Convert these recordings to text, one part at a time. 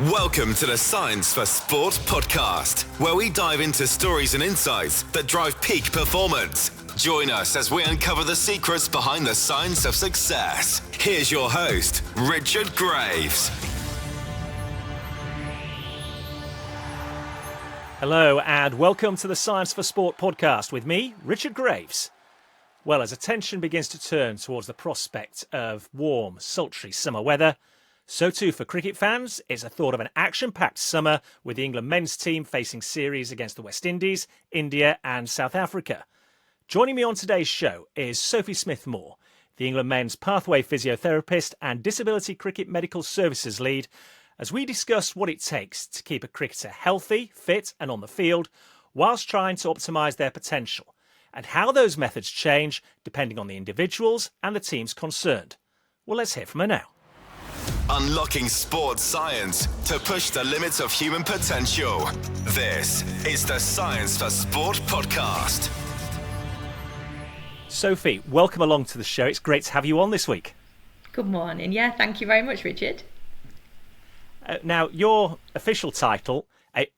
Welcome to the Science for Sport podcast, where we dive into stories and insights that drive peak performance. Join us as we uncover the secrets behind the science of success. Here's your host, Richard Graves. Hello and welcome to the Science for Sport podcast with me, Richard Graves. Well, as attention begins to turn towards the prospect of warm, sultry summer weather, so too for cricket fans, it's a thought of an action-packed summer with the England men's team facing series against the West Indies, India and South Africa. Joining me on today's show is Sophie Smith-Moore, the England men's pathway physiotherapist and disability cricket medical services lead, as we discuss what it takes to keep a cricketer healthy, fit and on the field, whilst trying to optimise their potential, and how those methods change depending on the individuals and the teams concerned. Well, let's hear from her now. Unlocking sports science to push the limits of human potential. This is the Science for Sport podcast. Sophie, welcome along to the show. It's great to have you on this week. Good morning. Yeah, thank you very much, Richard. Now, your official title,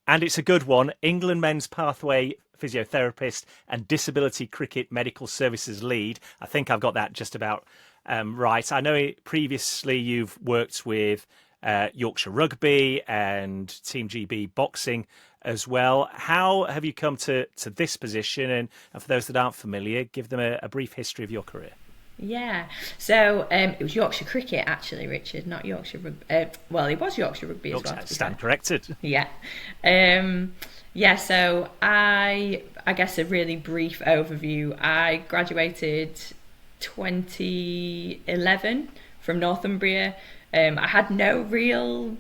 and it's a good one, England men's pathway physiotherapist and disability cricket medical services lead. I think I've got that just about right. I know previously you've worked with Yorkshire Rugby and Team GB boxing as well. How have you come to this position? And for those that aren't familiar, give them a brief history of your career. Yeah, so it was Yorkshire Cricket actually, Richard, not Yorkshire Rugby. Well, it was Yorkshire Rugby as well. Stand corrected. Yeah. So I guess a really brief overview. I graduated 2011 from Northumbria. I had no real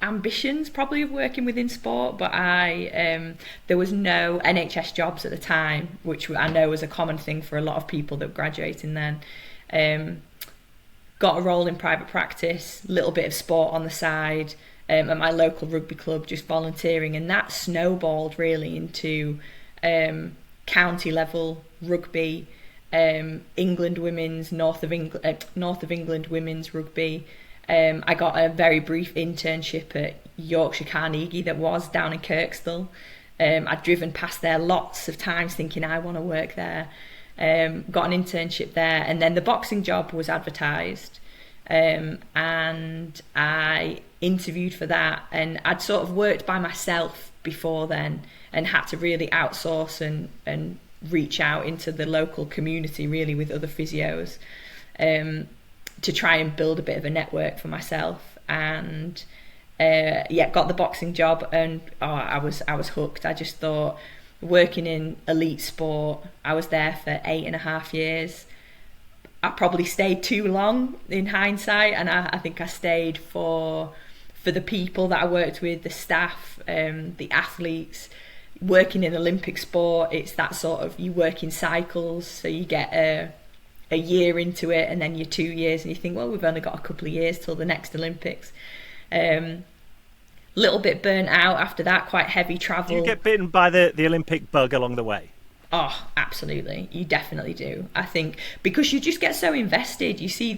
ambitions probably of working within sport, but there was no NHS jobs at the time, which I know was a common thing for a lot of people that were graduating then. Got a role in private practice, little bit of sport on the side, at my local rugby club, just volunteering, and that snowballed really into county level rugby, England women's, north of England women's rugby. I got a very brief internship at Yorkshire Carnegie that was down in Kirkstall. I'd driven past there lots of times thinking I want to work there. Got an internship there, and then the boxing job was advertised, and I interviewed for that, and I'd sort of worked by myself before then and had to really outsource and reach out into the local community really with other physios to try and build a bit of a network for myself. And got the boxing job, and I was hooked. I just thought, working in elite sport, I was there for 8.5 years. I probably stayed too long in hindsight, and I think I stayed for the people that I worked with, the staff, the athletes. Working in Olympic sport, it's that sort of, you work in cycles, so you get a year into it and then you're 2 years and you think, well, we've only got a couple of years till the next Olympics. Little bit burnt out after that, quite heavy travel. Do you get bitten by the Olympic bug along the way? Oh, absolutely. You definitely do. I think because you just get so invested. You see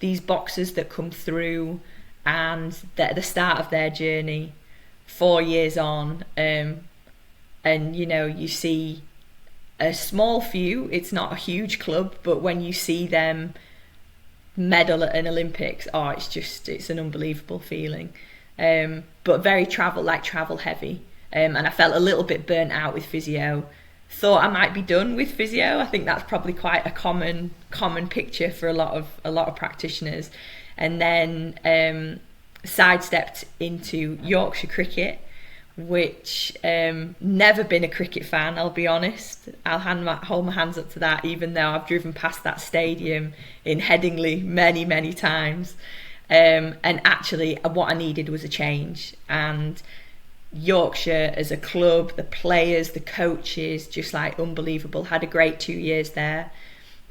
these boxers that come through and they're at the start of their journey, 4 years on, and you see a small few. It's not a huge club, but when you see them medal at an Olympics, it's an unbelievable feeling. But very travel heavy, and I felt a little bit burnt out with physio. Thought I might be done with physio. I think that's probably quite a common picture for a lot of practitioners. And then sidestepped into Yorkshire Cricket, which never been a cricket fan, I'll be honest. I'll hold my hands up to that, even though I've driven past that stadium in Headingley many, many times. And actually what I needed was a change, and Yorkshire as a club, the players, the coaches, just like unbelievable. Had a great 2 years there,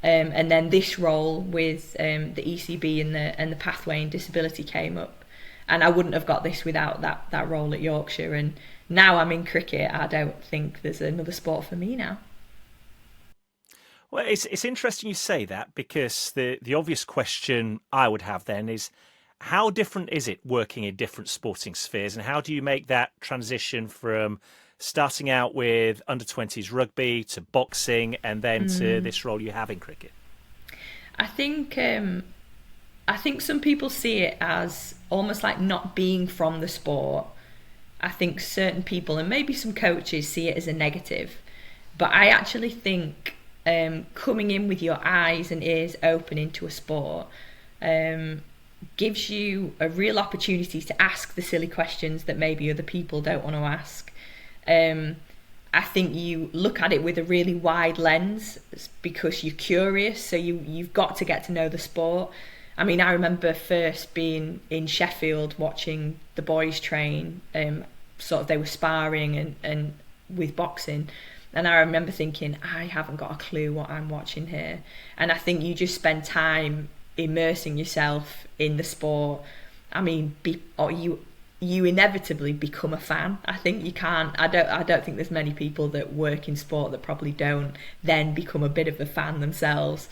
and then this role with the ECB and the pathway and disability came up, and I wouldn't have got this without that role at Yorkshire. And now I'm in cricket. I don't think there's another sport for me now. Well, it's interesting you say that, because the obvious question I would have then is, How different is it working in different sporting spheres, and how do you make that transition from starting out with under-20s rugby to boxing and then to this role you have in cricket? I think some people see it as almost like not being from the sport. I think certain people and maybe some coaches see it as a negative, but I actually think coming in with your eyes and ears open into a sport gives you a real opportunity to ask the silly questions that maybe other people don't want to ask. I think you look at it with a really wide lens because you're curious, so you've got to get to know the sport. I mean, I remember first being in Sheffield watching the boys train, sort of they were sparring and with boxing, and I remember thinking, I haven't got a clue what I'm watching here. And I think you just spend time immersing yourself in the sport. I mean, you inevitably become a fan. I think you can't. I don't think there's many people that work in sport that probably don't then become a bit of a fan themselves.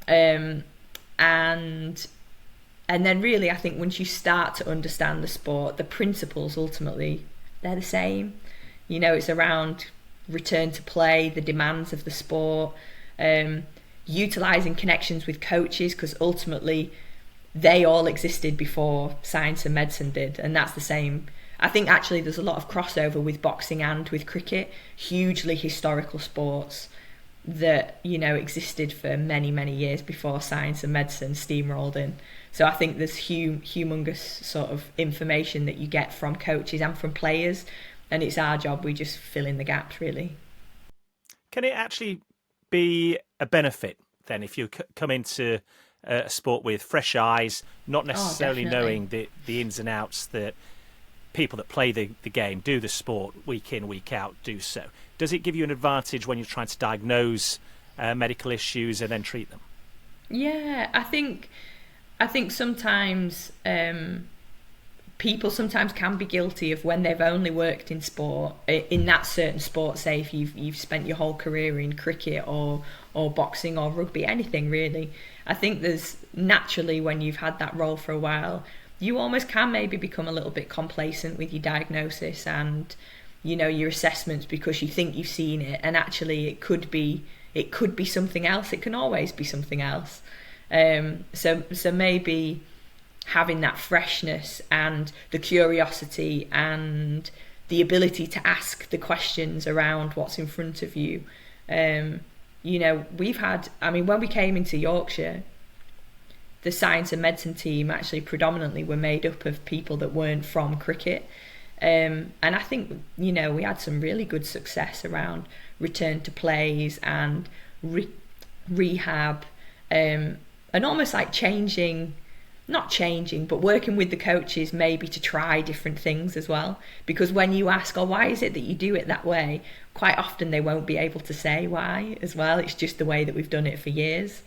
And then really, I think once you start to understand the sport, the principles ultimately they're the same. You know, it's around return to play, the demands of the sport, utilising connections with coaches, because ultimately they all existed before science and medicine did, and that's the same. I think actually there's a lot of crossover with boxing and with cricket, hugely historical sports that, you know, existed for many, many years before science and medicine steamrolled in. So I think there's humongous sort of information that you get from coaches and from players, and it's our job, we just fill in the gaps, really. Can it actually be a benefit then if you come into a sport with fresh eyes, not necessarily knowing the ins and outs that people that play the game, do the sport week in, week out, do so? Does it give you an advantage when you're trying to diagnose medical issues and then treat them? Yeah, I think sometimes people sometimes can be guilty of when they've only worked in sport, in that certain sport, say if you've spent your whole career in cricket or boxing or rugby, anything really. I think there's naturally, when you've had that role for a while, you almost can maybe become a little bit complacent with your diagnosis and, you know, your assessments, because you think you've seen it, and actually it could be something else. It can always be something else. So maybe having that freshness and the curiosity and the ability to ask the questions around what's in front of you. You know, when we came into Yorkshire, the science and medicine team actually predominantly were made up of people that weren't from cricket. And I think, you know, we had some really good success around return to plays and rehab, and almost like but working with the coaches maybe to try different things as well. Because when you ask, why is it that you do it that way? Quite often they won't be able to say why as well. It's just the way that we've done it for years.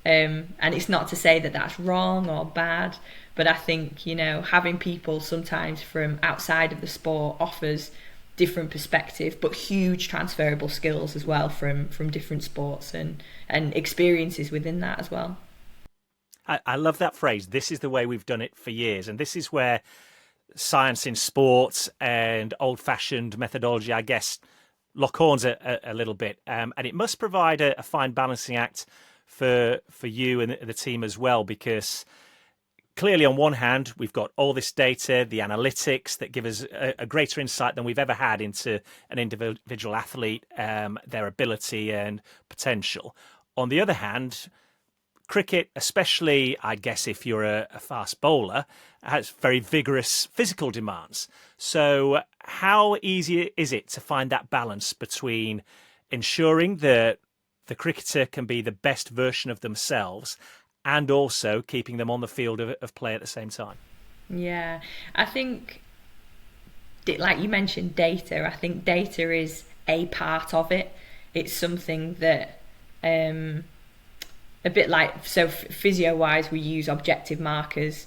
And it's not to say that that's wrong or bad, but I think, you know, having people sometimes from outside of the sport offers different perspective, but huge transferable skills as well from different sports and experiences within that as well. I love that phrase. This is the way we've done it for years. And this is where science in sports and old-fashioned methodology, I guess, lock horns a little bit. And it must provide a fine balancing act for you and the team as well, because clearly on one hand, we've got all this data, the analytics that give us a greater insight than we've ever had into an individual athlete, their ability and potential. On the other hand, cricket, especially, I guess, if you're a fast bowler, has very vigorous physical demands. So how easy is it to find that balance between ensuring that the cricketer can be the best version of themselves and also keeping them on the field of play at the same time? Yeah, I think, like you mentioned, data. I think data is a part of it. It's something that... a bit like, so physio-wise, we use objective markers,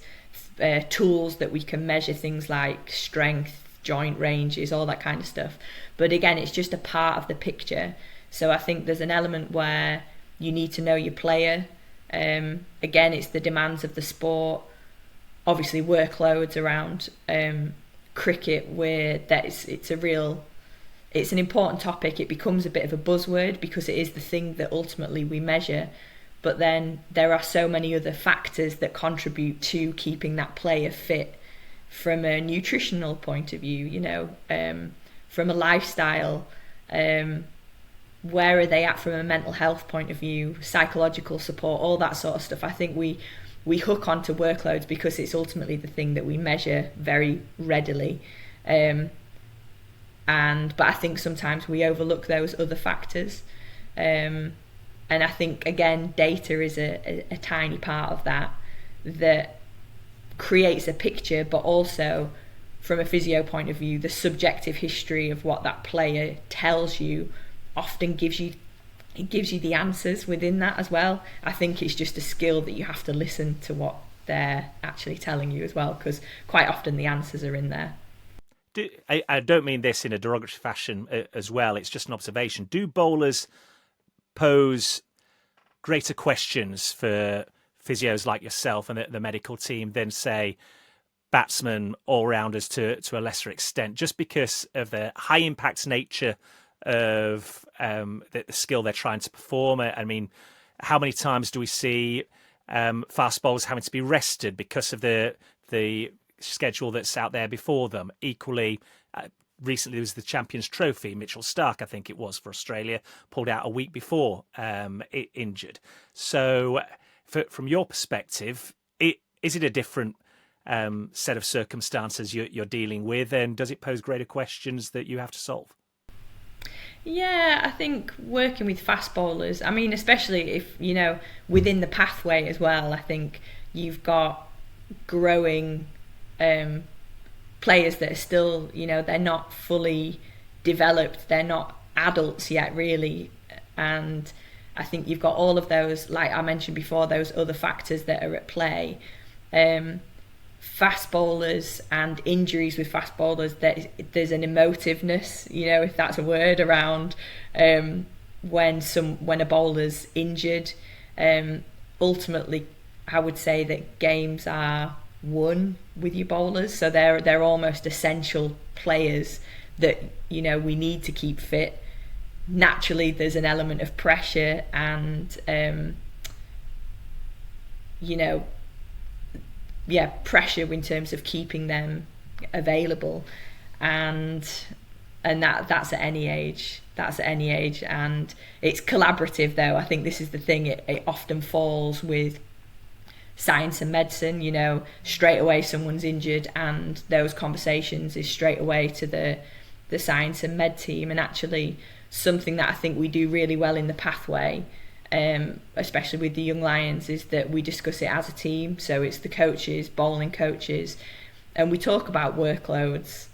tools that we can measure things like strength, joint ranges, all that kind of stuff. But again, it's just a part of the picture. So I think there's an element where you need to know your player. Again, it's the demands of the sport. obviously workloads around cricket, where it's an important topic. It becomes a bit of a buzzword because it is the thing that ultimately we measure. But then there are so many other factors that contribute to keeping that player fit from a nutritional point of view, from a lifestyle, where are they at from a mental health point of view, psychological support, all that sort of stuff. I think we hook onto workloads because it's ultimately the thing that we measure very readily. But I think sometimes we overlook those other factors. And I think, again, data is a tiny part of that creates a picture, but also from a physio point of view, the subjective history of what that player tells you often gives you the answers within that as well. I think it's just a skill that you have to listen to what they're actually telling you as well, because quite often the answers are in there. I don't mean this in a derogatory fashion as well, it's just an observation. Do bowlers pose greater questions for physios like yourself and the medical team than, say, batsmen, all-rounders to a lesser extent, just because of the high-impact nature of the skill they're trying to perform? I mean, how many times do we see fast bowlers having to be rested because of the schedule that's out there before them? Equally, recently there was the Champions Trophy. Mitchell Starc, I think it was, for Australia, pulled out a week before injured. So from your perspective, is it a different set of circumstances you're dealing with, and does it pose greater questions that you have to solve? Yeah, I think working with fast bowlers, I mean, especially if, within the pathway as well, I think you've got growing players that are still, they're not fully developed, they're not adults yet, really. And I think you've got all of those, like I mentioned before, those other factors that are at play. Fast bowlers and injuries with fast bowlers, there's an emotiveness, if that's a word, around when a bowler's injured. Ultimately, I would say that games are won with your bowlers, so they're almost essential players that we need to keep fit. Naturally, there's an element of pressure and pressure in terms of keeping them available, and that's at any age. And it's collaborative, though. I think this is the thing, it often falls with science and medicine. Straight away someone's injured and those conversations is straight away to the science and med team. And actually something that I think we do really well in the pathway, especially with the young lions, is that we discuss it as a team. So it's the coaches, bowling coaches, and we talk about workloads,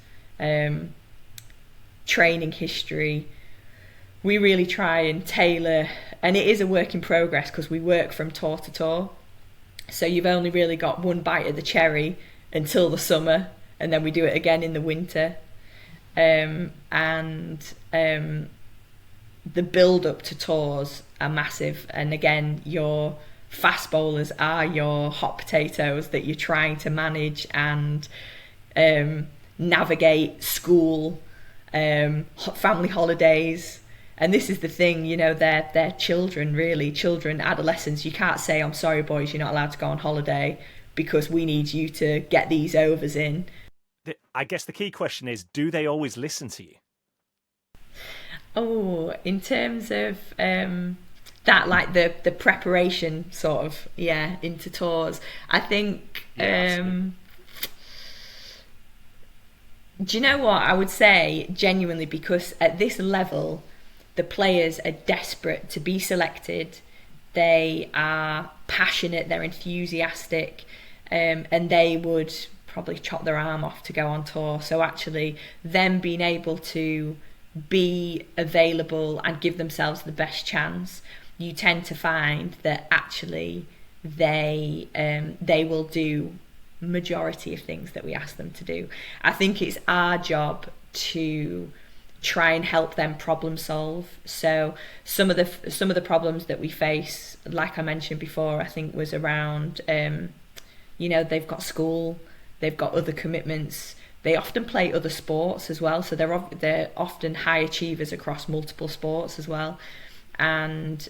training history. We really try and tailor, and it is a work in progress because we work from tour to tour, so you've only really got one bite of the cherry until the summer, and then we do it again in the winter. The build up to tours are massive, and again, your fast bowlers are your hot potatoes that you're trying to manage and navigate school, family holidays. And this is the thing, they're children, adolescents. You can't say, I'm sorry boys, you're not allowed to go on holiday because we need you to get these overs in. I guess the key question is, do they always listen to you? Oh, in terms of that, like the preparation sort of, into tours, I think, do you know what I would say genuinely, because at this level, the players are desperate to be selected, they are passionate, they're enthusiastic, and they would probably chop their arm off to go on tour. So actually, them being able to be available and give themselves the best chance, you tend to find that actually they will do majority of things that we ask them to do. I think it's our job to try and help them problem solve. So some of the problems that we face, like I mentioned before, I think was around they've got school, they've got other commitments. They often play other sports as well, so they're often high achievers across multiple sports as well. And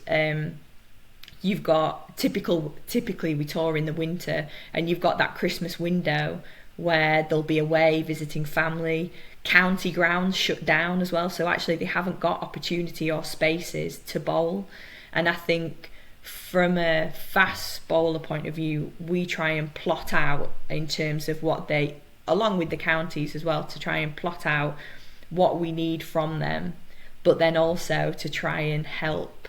you've got typically we tour in the winter, and you've got that Christmas window where they'll be away visiting family. County grounds shut down as well, so actually they haven't got opportunity or spaces to bowl. And I think from a fast bowler point of view, we try and plot out in terms of what they, along with the counties as well, to try and plot out what we need from them, but then also to try and help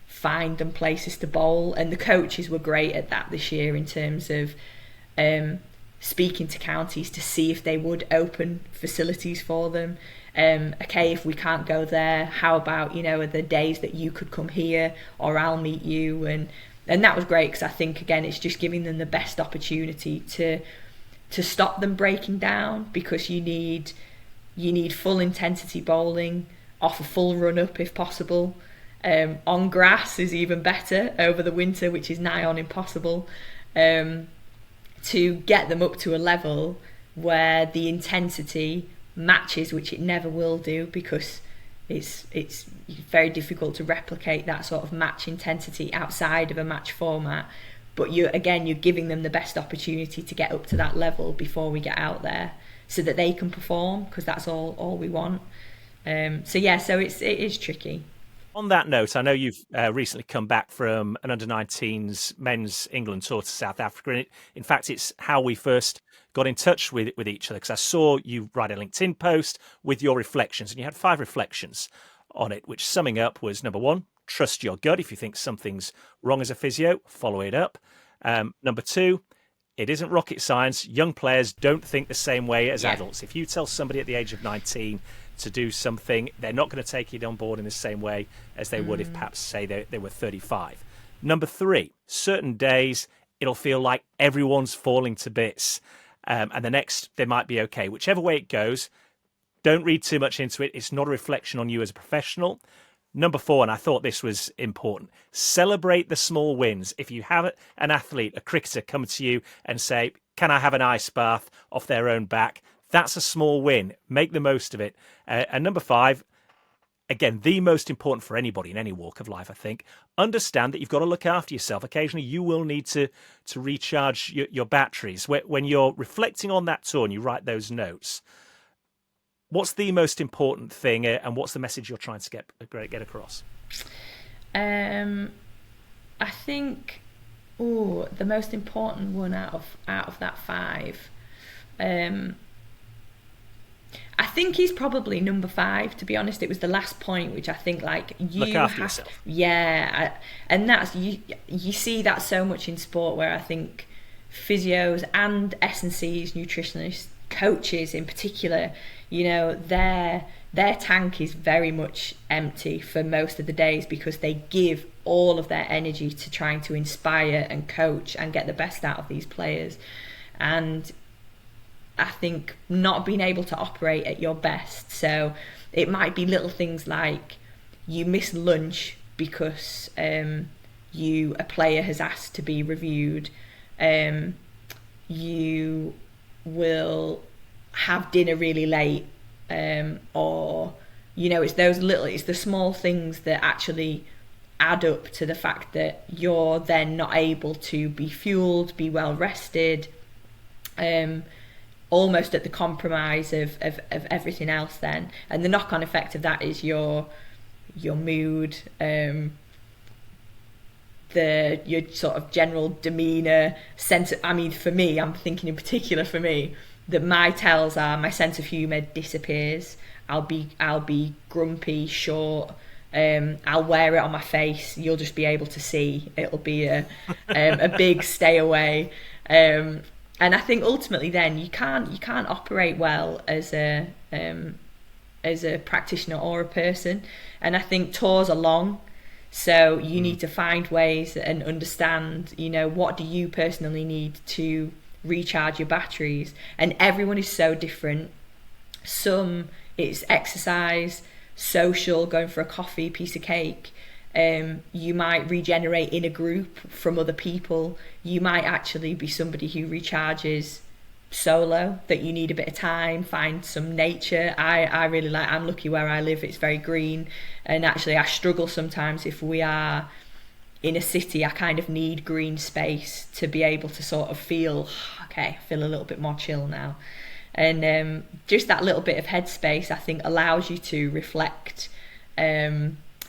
find them places to bowl. And the coaches were great at that this year in terms of speaking to counties to see if they would open facilities for them. Okay, if we can't go there, how about, are there days that you could come here, or I'll meet you? And that was great, because I think, again, it's just giving them the best opportunity to stop them breaking down, because you need full intensity bowling off a full run up if possible. On grass is even better over the winter, which is nigh on impossible. To get them up to a level where the intensity matches, which it never will do, because it's very difficult to replicate that sort of match intensity outside of a match format. But you're giving them the best opportunity to get up to that level before we get out there, so that they can perform, because that's all we want. So it is tricky. On that note, I know you've recently come back from an under-19s men's England tour to South Africa. And in fact, it's how we first got in touch with each other, because I saw you write a LinkedIn post with your reflections, and you had 5 reflections on it, which, summing up, was number 1, trust your gut. If you think something's wrong as a physio, follow it up. Number 2, it isn't rocket science. Young players don't think the same way as adults. If you tell somebody at the age of 19 to do something, they're not going to take it on board in the same way as they would if perhaps, say, they were 35. Number 3, certain days it'll feel like everyone's falling to bits, and the next they might be okay. Whichever way it goes, don't read too much into it. It's not a reflection on you as a professional. Number 4, and I thought this was important, celebrate the small wins. If you have an athlete, a cricketer, come to you and say, can I have an ice bath off their own back? That's a small win. Make the most of it. And number 5, again, the most important for anybody in any walk of life, I think, understand that you've got to look after yourself. Occasionally, you will need to recharge your batteries. When you're reflecting on that tour and you write those notes, what's the most important thing, and what's the message you're trying to get across? I think, the most important one out of that 5. I think he's probably number 5, to be honest. It was the last point, which I think, like, you look after yourself. Yeah, and that's you see that so much in sport, where I think physios and S&Cs, nutritionists, coaches in particular, their tank is very much empty for most of the days, because they give all of their energy to trying to inspire and coach and get the best out of these players. And I think not being able to operate at your best. So it might be little things like you miss lunch because a player has asked to be reviewed. You will have dinner really late, or it's the small things that actually add up to the fact that you're then not able to be fueled, be well rested. Almost at the compromise of everything else then. And the knock-on effect of that is your mood, your sort of general demeanour, sense of, for me, I'm thinking in particular for me, that my tells are my sense of humour disappears. I'll be grumpy, short, I'll wear it on my face. You'll just be able to see. It'll be a big stay away. And I think ultimately then you can't operate well as a practitioner or a person. And I think tours are long, so you need to find ways and understand, what do you personally need to recharge your batteries. And everyone is so different. Some it's exercise, social, going for a coffee, piece of cake. You might regenerate in a group from other people. You might actually be somebody who recharges solo, that you need a bit of time, find some nature. I really like, I'm lucky where I live, it's very green, and actually I struggle sometimes if we are in a city. I kind of need green space to be able to sort of feel, okay, I feel a little bit more chill now. And just that little bit of headspace, I think, allows you to reflect,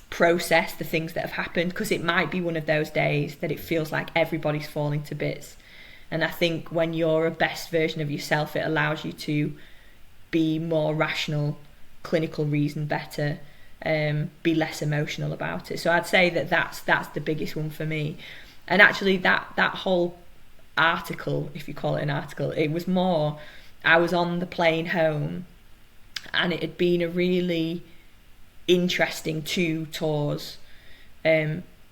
process the things that have happened, because it might be one of those days that it feels like everybody's falling to bits. And I think when you're a best version of yourself, it allows you to be more rational, clinical reason better, be less emotional about it. So I'd say that that's the biggest one for me. And actually that whole article, if you call it an article, it was more, I was on the plane home and it had been a really interesting 2 tours,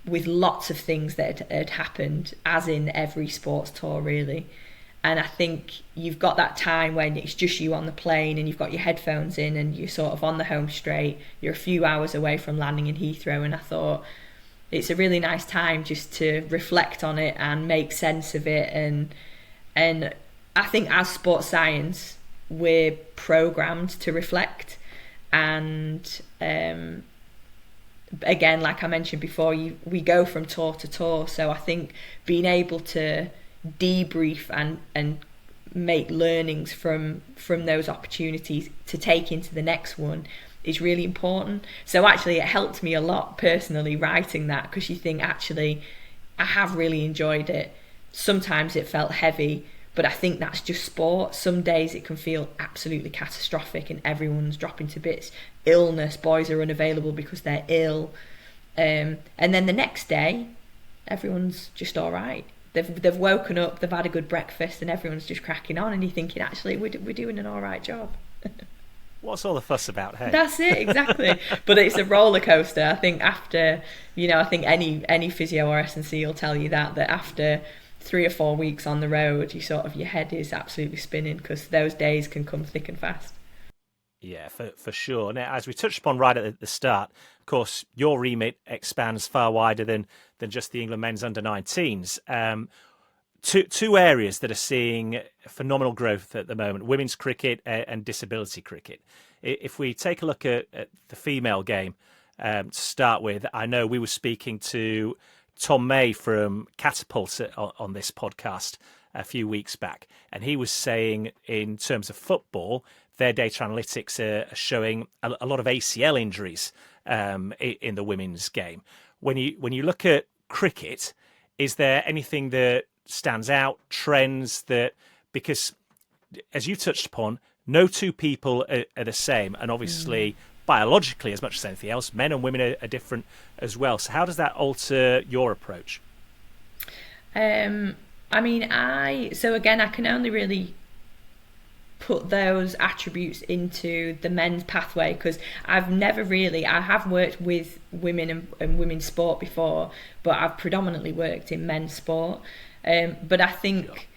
with lots of things that had happened, as in every sports tour really. And I think you've got that time when it's just you on the plane and you've got your headphones in and you're sort of on the home straight, you're a few hours away from landing in Heathrow, and I thought it's a really nice time just to reflect on it and make sense of it. And I think as sports science we're programmed to reflect, and again, like I mentioned before, we go from tour to tour. So I think being able to debrief and make learnings from those opportunities to take into the next one is really important. So actually it helped me a lot personally writing that, because you think, actually, I have really enjoyed it. Sometimes it felt heavy, but I think that's just sport. Some days it can feel absolutely catastrophic and everyone's dropping to bits. Illness, boys are unavailable because they're ill. And then the next day, everyone's just all right. They've woken up, they've had a good breakfast, and everyone's just cracking on. And you're thinking, actually, we're doing an all right job. What's all the fuss about, hey? That's it, exactly. But it's a roller coaster. I think after, I think any physio or S&C will tell you that after 3 or 4 weeks on the road, your head is absolutely spinning, because those days can come thick and fast. Yeah, for sure. Now, as we touched upon right at the start, of course, your remit expands far wider than just the England men's under-19s. Two areas that are seeing phenomenal growth at the moment: women's cricket and disability cricket. If we take a look at the female game to start with, I know we were speaking to Tom May from Catapult on this podcast a few weeks back, and he was saying, in terms of football, their data analytics are showing a lot of ACL injuries in the women's game. When you look at cricket, is there anything that stands out, trends that, because as you touched upon, no 2 people are the same, and obviously biologically, as much as anything else, men and women are different as well. So how does that alter your approach? I can only really put those attributes into the men's pathway, because I have worked with women and women's sport before, but I've predominantly worked in men's sport. But I think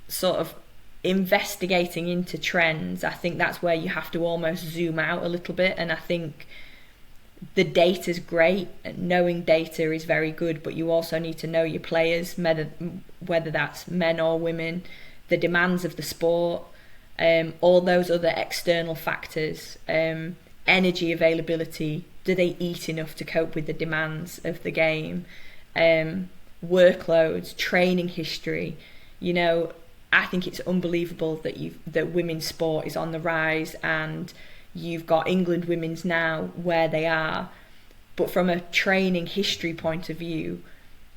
sort of investigating into trends, I think that's where you have to almost zoom out a little bit. And I think the data's great, knowing data is very good, but you also need to know your players, whether that's men or women, the demands of the sport, all those other external factors, energy availability, do they eat enough to cope with the demands of the game, workloads, training history. I think it's unbelievable that women's sport is on the rise, and you've got England women's now where they are, but from a training history point of view,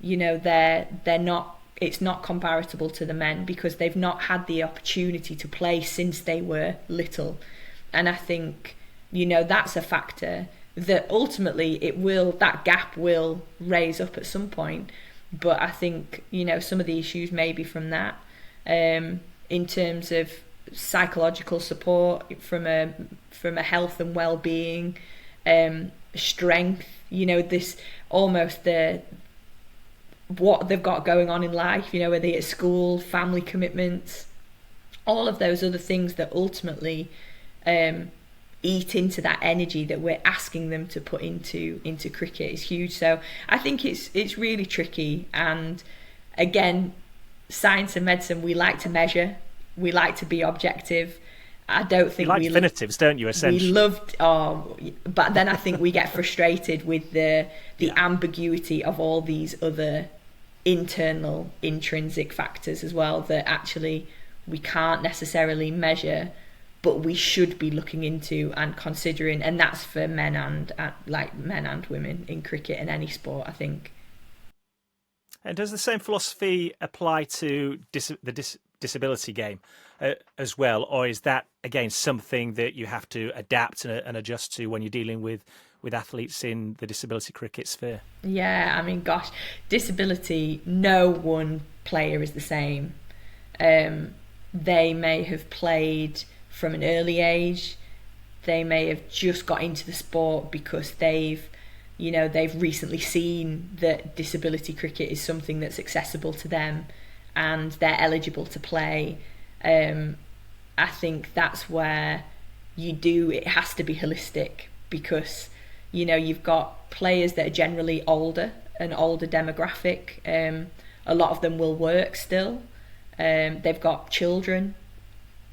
they're not. It's not comparable to the men, because they've not had the opportunity to play since they were little. And I think, that's a factor that ultimately that gap will raise up at some point. But I think, some of the issues may be from that, in terms of psychological support, from a health and well-being, strength, this almost what they've got going on in life, whether they at school, family commitments, all of those other things that ultimately eat into that energy that we're asking them to put into cricket is huge. So I think it's really tricky. And again, science and medicine, we like to measure, we like to be objective. I don't think you like definitives, don't you? Essentially, we loved. But then I think we get frustrated with the ambiguity of all these other internal, intrinsic factors as well that actually we can't necessarily measure, but we should be looking into and considering, and that's for men and women in cricket and any sport, I think. And does the same philosophy apply to the disability game as well, or is that again something that you have to adapt and adjust to when you're dealing with athletes in the disability cricket sphere? Yeah, I mean, gosh, disability, no one player is the same. They may have played from an early age, they may have just got into the sport because they've recently seen that disability cricket is something that's accessible to them and they're eligible to play. I think that's where it has to be holistic, because you've got players that are generally older, an older demographic. A lot of them will work still. They've got children,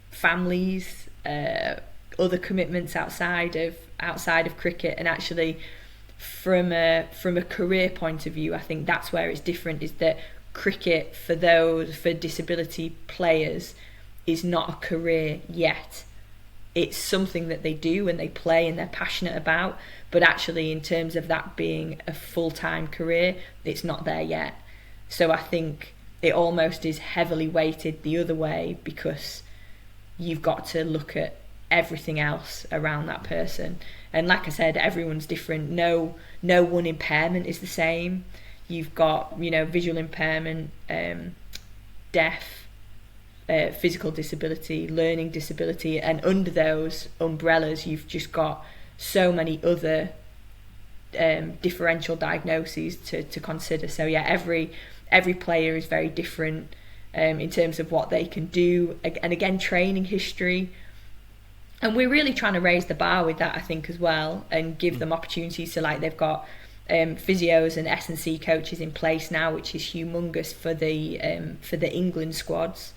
families, other commitments outside of cricket, and actually from a career point of view, I think that's where it's different, is that cricket for disability players is not a career yet. It's something that they do and they play and they're passionate about, but actually in terms of that being a full-time career, it's not there yet. So I think it almost is heavily weighted the other way, because you've got to look at everything else around that person. And like I said, everyone's different. No one impairment is the same. You've got, visual impairment, deaf, physical disability, learning disability, and under those umbrellas you've just got so many other differential diagnoses to consider. So yeah, every player is very different in terms of what they can do, and again, training history. And we're really trying to raise the bar with that, I think, as well, and give them opportunities. So like they've got physios and S&C coaches in place now, which is humongous for the England squads.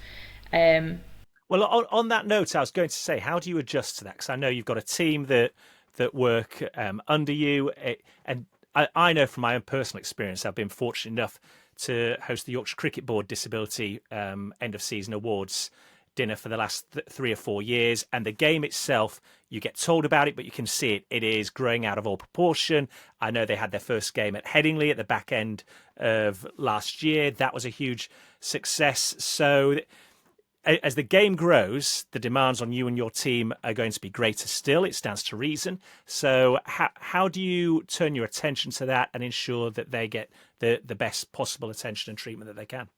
Well, on that note, I was going to say, how do you adjust to that? Because I know you've got a team that work under you, and I know from my own personal experience, I've been fortunate enough to host the Yorkshire Cricket Board Disability End of Season Awards dinner for the last 3 or 4 years, and the game itself, you get told about it, but you can see it is growing out of all proportion. I know they had their first game at Headingley at the back end of last year. That was a huge success. So as the game grows, the demands on you and your team are going to be greater still. It stands to reason. So how do you turn your attention to that and ensure that they get the best possible attention and treatment that they can?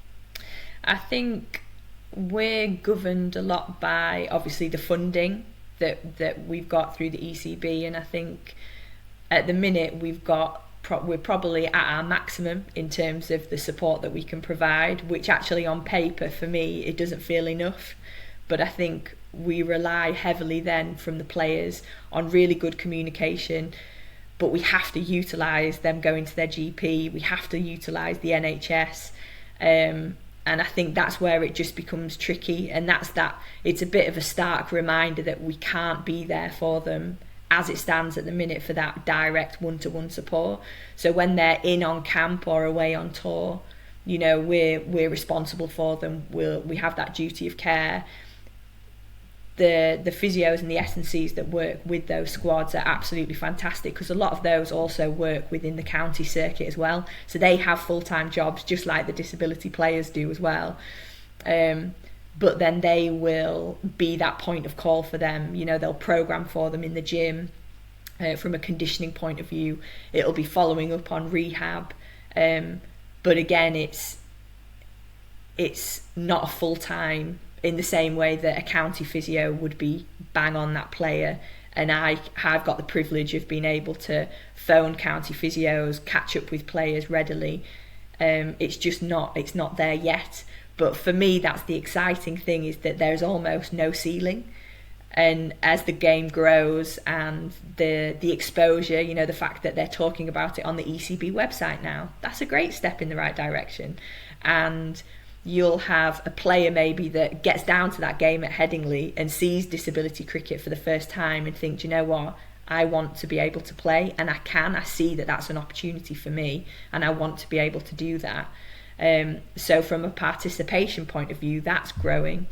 I think we're governed a lot by, obviously, the funding that we've got through the ECB, and I think at the minute we're probably at our maximum in terms of the support that we can provide, which actually on paper for me it doesn't feel enough, but I think we rely heavily then from the players on really good communication. But we have to utilise them going to their GP, we have to utilise the NHS, and I think that's where it just becomes tricky, and it's a bit of a stark reminder that we can't be there for them as it stands at the minute for that direct one-to-one support. So when they're in on camp or away on tour, we're responsible for them. We have that duty of care. The physios and the S&Cs that work with those squads are absolutely fantastic, because a lot of those also work within the county circuit as well. So they have full-time jobs just like the disability players do as well. But then they will be that point of call for them. They'll program for them in the gym. From a conditioning point of view, it'll be following up on rehab. But again, it's not a full-time in the same way that a county physio would be bang on that player. And I have got the privilege of being able to phone county physios, catch up with players readily. It's not there yet. But for me, that's the exciting thing, is that there's almost no ceiling. And as the game grows and the exposure, you know, the fact that they're talking about it on the ECB website now, that's a great step in the right direction. And you'll have a player maybe that gets down to that game at Headingley and sees disability cricket for the first time and thinks, you know what, I want to be able to play, and I see that that's an opportunity for me, and I want to be able to do that. So from a participation point of view, that's growing.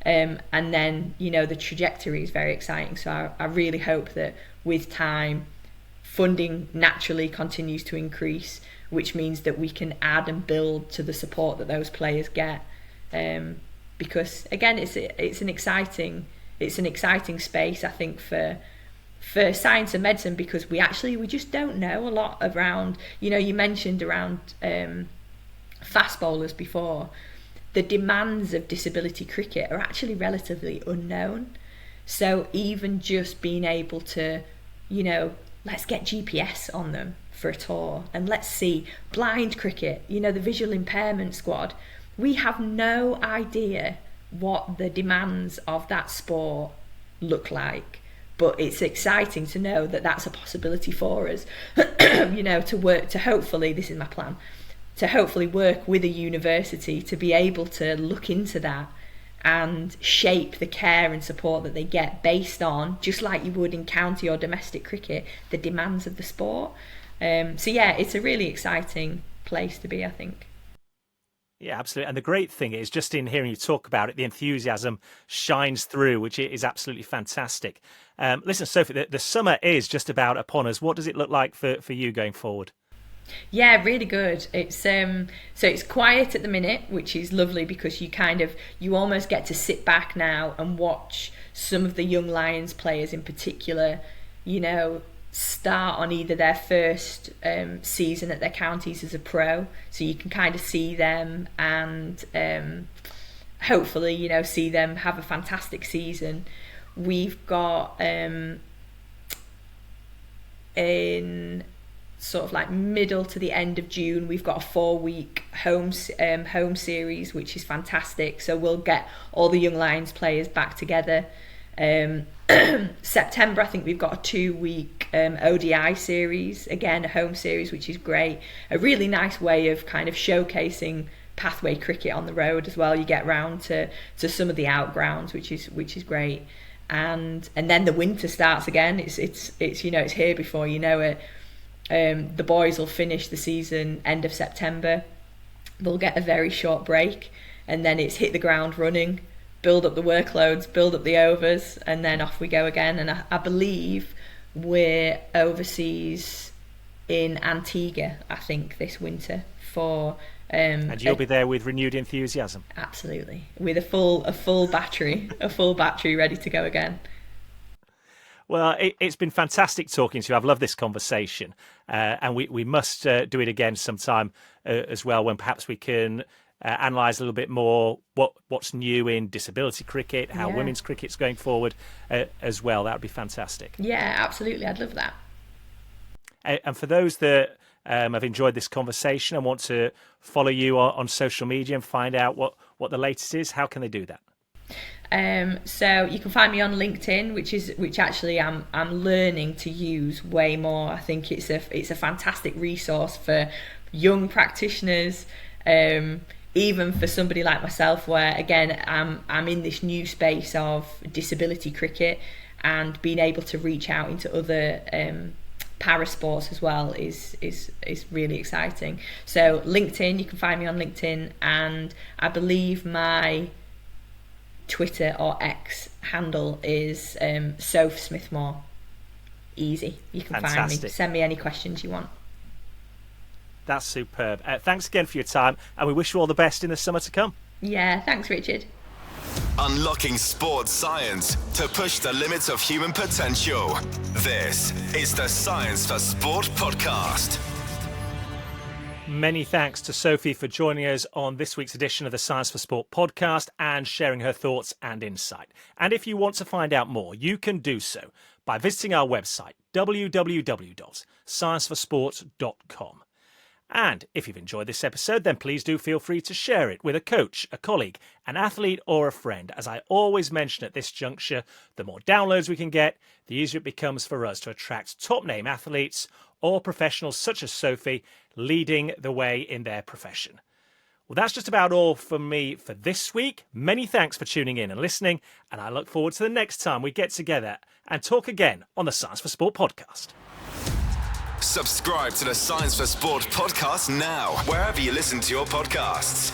And then, you know, the trajectory is very exciting. So I really hope that with time, funding naturally continues to increase, which means that we can add and build to the support that those players get. Because again, it's an exciting space, I think, for science and medicine, because we just don't know a lot around, you know, you mentioned around fast bowlers before. The demands of disability cricket are actually relatively unknown. So even just being able to, you know, let's get GPS on them for a tour, and let's see blind cricket, you know, the visual impairment squad. We have no idea what the demands of that sport look like, but it's exciting to know that that's a possibility for us, you know, to work, to hopefully, this is my plan, to hopefully work with a university to be able to look into that and shape the care and support that they get based on, just like you would in county or domestic cricket, the demands of the sport. So yeah, it's a really exciting place to be, I think. Yeah, absolutely. And the great thing is, just in hearing you talk about it, the enthusiasm shines through, which is absolutely fantastic. Listen, Sophie, the summer is just about upon us. What does it look like for you going forward? Yeah, really good. It's so it's quiet at the minute, which is lovely, because you almost get to sit back now and watch some of the young Lions players in particular, you know, start on either their first season at their counties as a pro, so you can kind of see them and hopefully, you know, see them have a fantastic season. We've got in sort of like middle to the end of June, we've got a 4-week home series, which is fantastic. So we'll get all the young Lions players back together. September, I think we've got a 2-week ODI series, again a home series, which is great. A really nice way of kind of showcasing pathway cricket on the road as well. You get round to some of the outgrounds, which is great. And then the winter starts again. It's you know, it's here before you know it. The boys will finish the season end of September. They'll get a very short break, and then it's hit the ground running, build up the workloads, build up the overs, and then off we go again. And I believe we're overseas in Antigua, I think, this winter for and you'll be there with renewed enthusiasm. Absolutely, with a full battery ready to go again. Well, it's been fantastic talking to you. I've loved this conversation, and we must do it again sometime as well, when perhaps we can analyse a little bit more what's new in disability cricket, how women's cricket's going forward as well. That would be fantastic. Yeah, absolutely. I'd love that. And for those that have enjoyed this conversation and want to follow you on social media and find out what the latest is, how can they do that? So you can find me on LinkedIn, which actually I'm learning to use way more. I think it's a fantastic resource for young practitioners, even for somebody like myself, where again I'm in this new space of disability cricket, and being able to reach out into other para sports as well is really exciting. So LinkedIn, you can find me on LinkedIn, and I believe my Twitter or X handle is Sophie Smith-Moore. Easy. You can find me. Send me any questions you want. That's superb. Thanks again for your time, and we wish you all the best in the summer to come. Yeah, thanks, Richard. Unlocking sports science to push the limits of human potential. This is the Science for Sport podcast. Many thanks to Sophie for joining us on this week's edition of the Science for Sport podcast and sharing her thoughts and insight. And if you want to find out more, you can do so by visiting our website, www.scienceforsport.com. And if you've enjoyed this episode, then please do feel free to share it with a coach, a colleague, an athlete or a friend. As I always mention at this juncture, the more downloads we can get, the easier it becomes for us to attract top-name athletes or professionals such as Sophie leading the way in their profession. Well, that's just about all from me for this week. Many thanks for tuning in and listening, and I look forward to the next time we get together and talk again on the Science for Sport podcast. Subscribe to the Science for Sport podcast now, wherever you listen to your podcasts.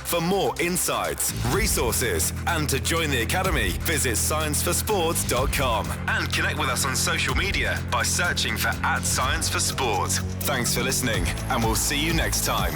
For more insights, resources, and to join the Academy, visit scienceforsport.com and connect with us on social media by searching for @ScienceForSport. Thanks for listening, and we'll see you next time.